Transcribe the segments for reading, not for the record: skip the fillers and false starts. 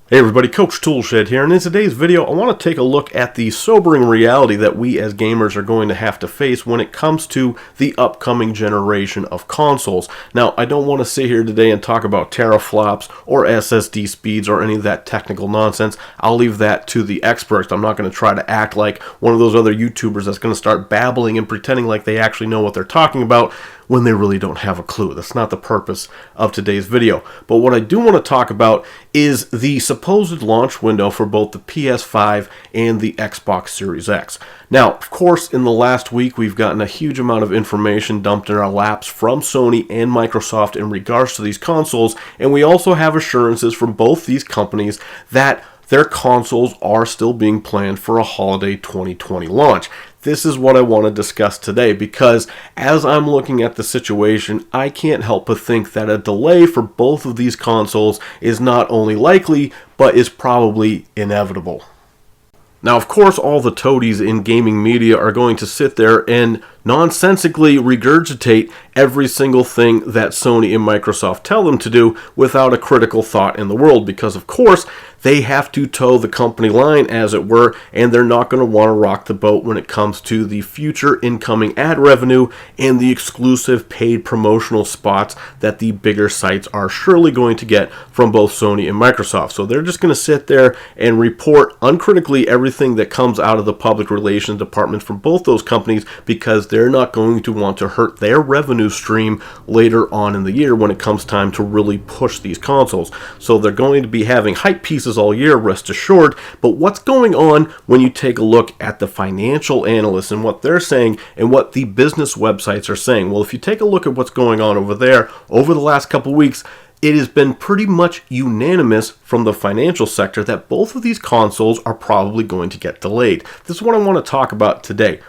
Hey everybody, Coach Toolshed here, and in today's video I want to take a look at the sobering reality that we as gamers are going to have to face when it comes to the upcoming generation of consoles. Now, I don't want to sit here today and talk about teraflops or SSD speeds or any of that technical nonsense. I'll leave that to the experts. I'm not going to try to act like one of those other YouTubers that's going to start babbling and pretending like they actually know what they're talking about when they really don't have a clue. That's not the purpose of today's video. But what I do want to talk about is the supposed launch window for both the PS5 and the Xbox Series X. Now, of course, in the last week, we've gotten a huge amount of information dumped in our laps from Sony and Microsoft in regards to these consoles, and we also have assurances from both these companies that their consoles are still being planned for a holiday 2020 launch. This is what I want to discuss today because as I'm looking at the situation, I can't help but think that a delay for both of these consoles is not only likely, but is probably inevitable. Now, of course, all the toadies in gaming media are going to sit there and nonsensically regurgitate every single thing that Sony and Microsoft tell them to do without a critical thought in the world because, of course, they have to toe the company line, as it were, and they're not going to want to rock the boat when it comes to the future incoming ad revenue and the exclusive paid promotional spots that the bigger sites are surely going to get from both Sony and Microsoft. So they're just going to sit there and report uncritically everything that comes out of the public relations departments from both those companies because they're not going to want to hurt their revenue stream later on in the year when it comes time to really push these consoles. So they're going to be having hype pieces all year, rest assured. But what's going on when you take a look at the financial analysts and what they're saying and what the business websites are saying? Well, if you take a look at what's going on over there over the last couple weeks, it has been pretty much unanimous from the financial sector that both of these consoles are probably going to get delayed. This is what I want to talk about today.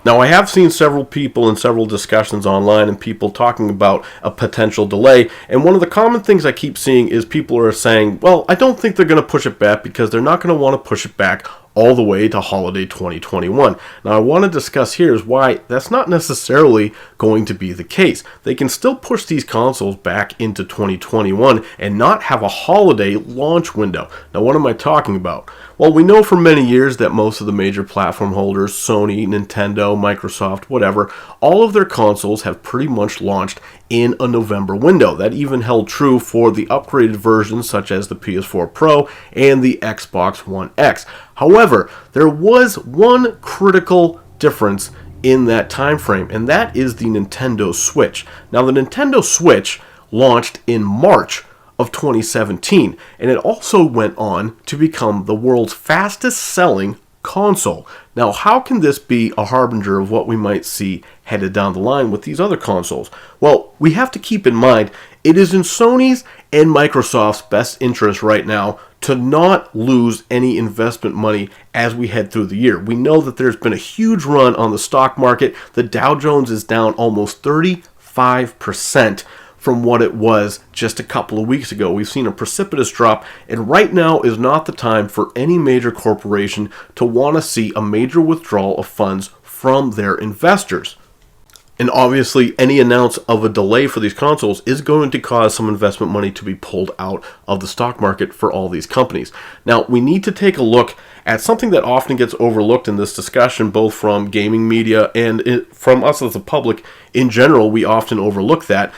Now, I have seen several people in several discussions online and people talking about a potential delay, and one of the common things I keep seeing is people are saying, well, I don't think they're going to push it back because they're not going to want to push it back all the way to holiday 2021. Now, I want to discuss here is why that's not necessarily going to be the case. They can still push these consoles back into 2021 and not have a holiday launch window. Now, what am I talking about? Well, we know for many years that most of the major platform holders, Sony, Nintendo, Microsoft, whatever, all of their consoles have pretty much launched in a November window. That even held true for the upgraded versions such as the PS4 Pro and the Xbox One X. However, there was one critical difference in that time frame, and that is the Nintendo Switch. Now, the Nintendo Switch launched in March of 2017, and it also went on to become the world's fastest selling console. Now, how can this be a harbinger of what we might see headed down the line with these other consoles? Well, we have to keep in mind it is in Sony's and Microsoft's best interest right now to not lose any investment money as we head through the year. We know that there's been a huge run on the stock market. The Dow Jones is down almost 35% from what it was just a couple of weeks ago. We've seen a precipitous drop, and right now is not the time for any major corporation to want to see a major withdrawal of funds from their investors. And obviously, any announce of a delay for these consoles is going to cause some investment money to be pulled out of the stock market for all these companies. Now, we need to take a look at something that often gets overlooked in this discussion, both from gaming media and from us as the public in general. We often overlook that.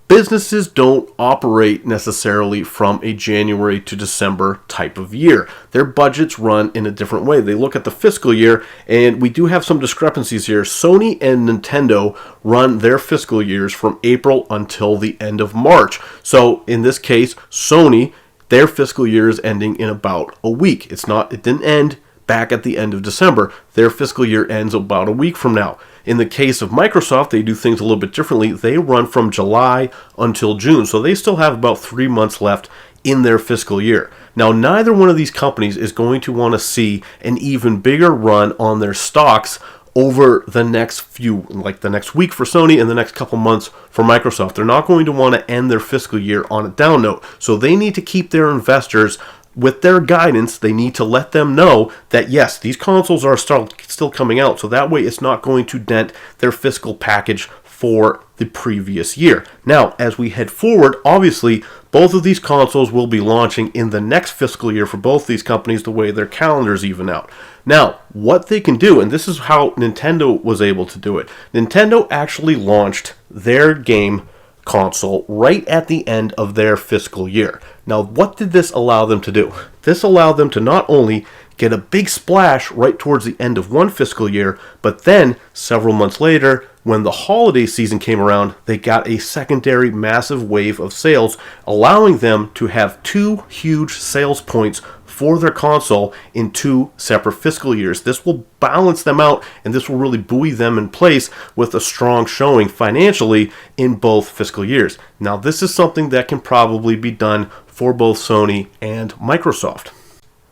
Businesses don't operate necessarily from a January to December type of year. Their budgets run in a different way. They look at the fiscal year, and we do have some discrepancies here. Sony and Nintendo run their fiscal years from April until the end of March. So in this case, Sony, their fiscal year is ending in about a week. It didn't end back at the end of December. Their fiscal year ends about a week from now. In the case of Microsoft, they do things a little bit differently. They run from July until June, so they still have about 3 months left in their fiscal year. Now, neither one of these companies is going to want to see an even bigger run on their stocks over the next the next week for Sony and the next couple months for Microsoft. They're not going to want to end their fiscal year on a down note, so they need to keep their investors with their guidance. They need to let them know that, yes, these consoles are still coming out, so that way it's not going to dent their fiscal package for the previous year. Now, as we head forward, obviously, both of these consoles will be launching in the next fiscal year for both these companies, the way their calendars even out. Now, what they can do, and this is how Nintendo was able to do it. Nintendo actually launched their game console right at the end of their fiscal year. Now, what did this allow them to do? This allowed them to not only get a big splash right towards the end of one fiscal year, but then several months later, when the holiday season came around, they got a secondary massive wave of sales, allowing them to have two huge sales points for their console in two separate fiscal years. This will balance them out, and this will really buoy them in place with a strong showing financially in both fiscal years. Now, this is something that can probably be done for both Sony and Microsoft.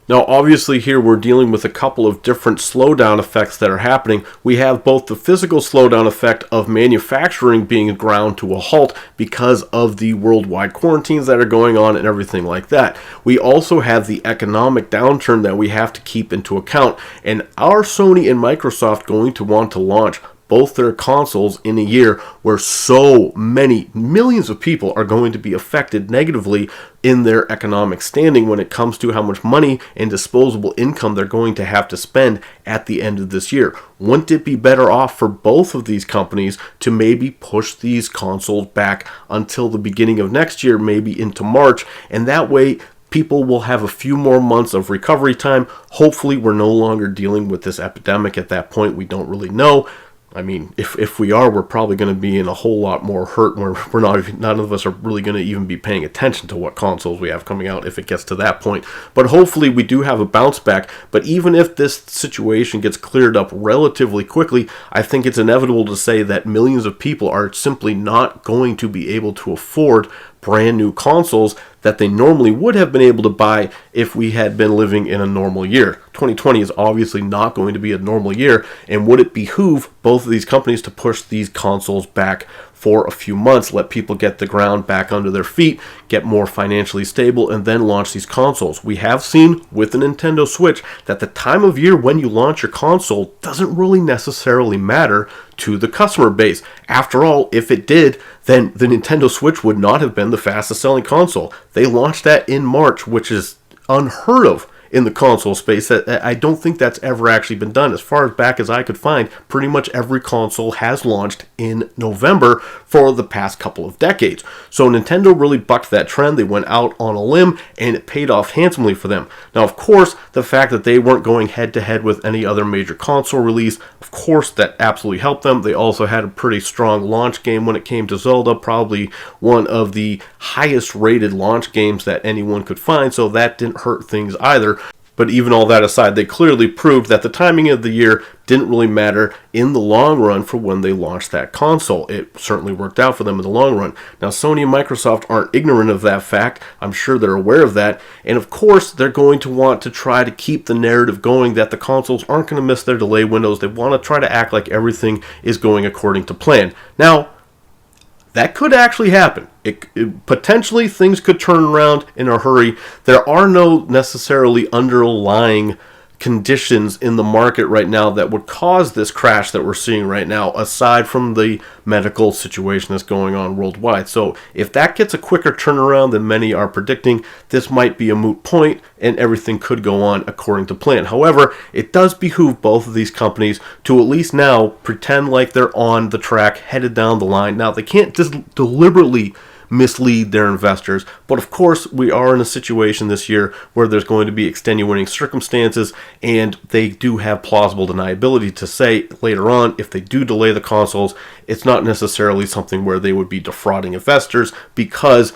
Now, obviously here we're dealing with a couple of different slowdown effects that are happening. We have both the physical slowdown effect of manufacturing being ground to a halt because of the worldwide quarantines that are going on and everything like that. We also have the economic downturn that we have to keep into account. And are Sony and Microsoft going to want to launch both their consoles in a year where so many millions of people are going to be affected negatively in their economic standing when it comes to how much money and disposable income they're going to have to spend at the end of this year? Wouldn't it be better off for both of these companies to maybe push these consoles back until the beginning of next year, maybe into March, and that way people will have a few more months of recovery time. Hopefully we're no longer dealing with this epidemic at that point. We don't really know. I mean, if we are, we're probably going to be in a whole lot more hurt where none of us are really going to even be paying attention to what consoles we have coming out if it gets to that point. But hopefully we do have a bounce back. But even if this situation gets cleared up relatively quickly, I think it's inevitable to say that millions of people are simply not going to be able to afford brand new consoles that they normally would have been able to buy if we had been living in a normal year. 2020 is obviously not going to be a normal year, and would it behoove both of these companies to push these consoles back for a few months, let people get the ground back under their feet, get more financially stable, and then launch these consoles? We have seen with the Nintendo Switch that the time of year when you launch your console doesn't really necessarily matter to the customer base. After all, if it did, then the Nintendo Switch would not have been the fastest selling console. They launched that in March, which is unheard of in the console space. I don't think that's ever actually been done. As far back as I could find, pretty much every console has launched in November for the past couple of decades. So Nintendo really bucked that trend. They went out on a limb, and it paid off handsomely for them. Now, of course, the fact that they weren't going head-to-head with any other major console release, of course, that absolutely helped them. They also had a pretty strong launch game when it came to Zelda, probably one of the highest-rated launch games that anyone could find, so that didn't hurt things either. But even all that aside, they clearly proved that the timing of the year didn't really matter in the long run for when they launched that console. It certainly worked out for them in the long run. Now, Sony and Microsoft aren't ignorant of that fact. I'm sure they're aware of that. And of course, they're going to want to try to keep the narrative going that the consoles aren't going to miss their delay windows. They want to try to act like everything is going according to plan. Now, that could actually happen. Potentially, things could turn around in a hurry. There are no necessarily underlying conditions in the market right now that would cause this crash that we're seeing right now, aside from the medical situation that's going on worldwide. So if that gets a quicker turnaround than many are predicting, this might be a moot point and everything could go on according to plan. However, it does behoove both of these companies to at least now pretend like they're on the track, headed down the line. Now, they can't just deliberately mislead their investors, but of course we are in a situation this year where there's going to be extenuating circumstances, and they do have plausible deniability to say later on, if they do delay the consoles, it's not necessarily something where they would be defrauding investors, because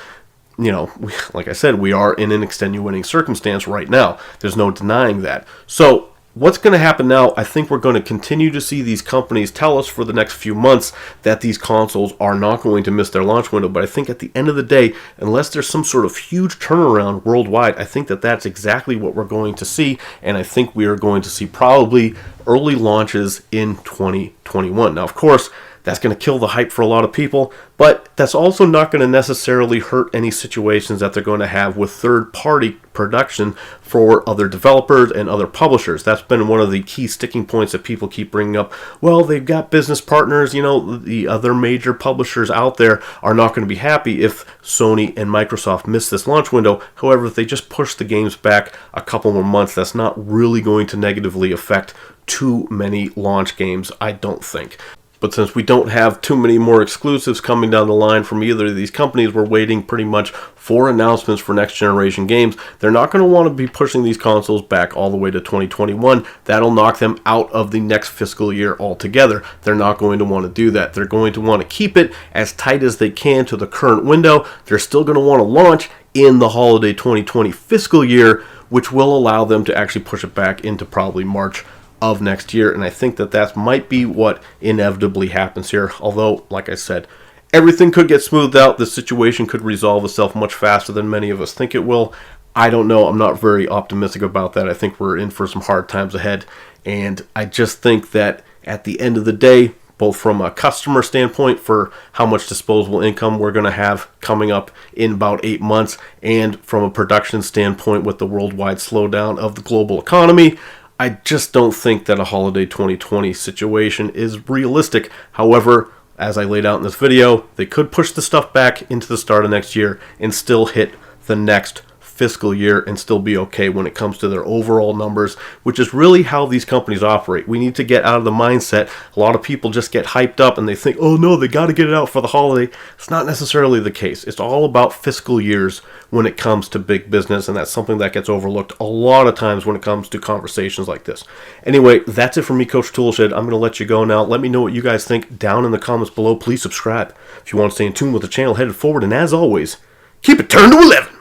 like I said, we are in an extenuating circumstance right now. There's no denying that. So what's going to happen now? I think we're going to continue to see these companies tell us for the next few months that these consoles are not going to miss their launch window. But I think at the end of the day, unless there's some sort of huge turnaround worldwide, I think that that's exactly what we're going to see. And I think we are going to see probably early launches in 2021. Now, of course, That's going to kill the hype for a lot of people, but that's also not going to necessarily hurt any situations that they're going to have with third-party production for other developers and other publishers. That's been one of the key sticking points that people keep bringing up. Well, they've got business partners, the other major publishers out there are not going to be happy if Sony and Microsoft miss this launch window. However, if they just push the games back a couple more months, that's not really going to negatively affect too many launch games, I don't think. But since we don't have too many more exclusives coming down the line from either of these companies, we're waiting pretty much for announcements for next generation games. They're not going to want to be pushing these consoles back all the way to 2021. That'll knock them out of the next fiscal year altogether. They're not going to want to do that. They're going to want to keep it as tight as they can to the current window. They're still going to want to launch in the holiday 2020 fiscal year, which will allow them to actually push it back into probably March of next year, and I think that might be what inevitably happens here. Although, like I said, everything could get smoothed out. The situation could resolve itself much faster than many of us think it will. I don't know. I'm not very optimistic about that. I think we're in for some hard times ahead, and I just think that at the end of the day, both from a customer standpoint for how much disposable income we're going to have coming up in about 8 months, and from a production standpoint with the worldwide slowdown of the global economy, I just don't think that a holiday 2020 situation is realistic. However, as I laid out in this video, they could push the stuff back into the start of next year and still hit the next fiscal year and still be okay when it comes to their overall numbers, which is really how these companies operate. We need to get out of the mindset. A lot of people just get hyped up and they think, oh no, they got to get it out for the holiday. It's not necessarily the case. It's all about fiscal years when it comes to big business, and that's something that gets overlooked a lot of times when it comes to conversations like this. Anyway, that's it from me, Coach Toolshed. I'm going to let you go now. Let me know what you guys think down in the comments below. Please subscribe if you want to stay in tune with the channel headed forward, and as always, keep it turned to 11.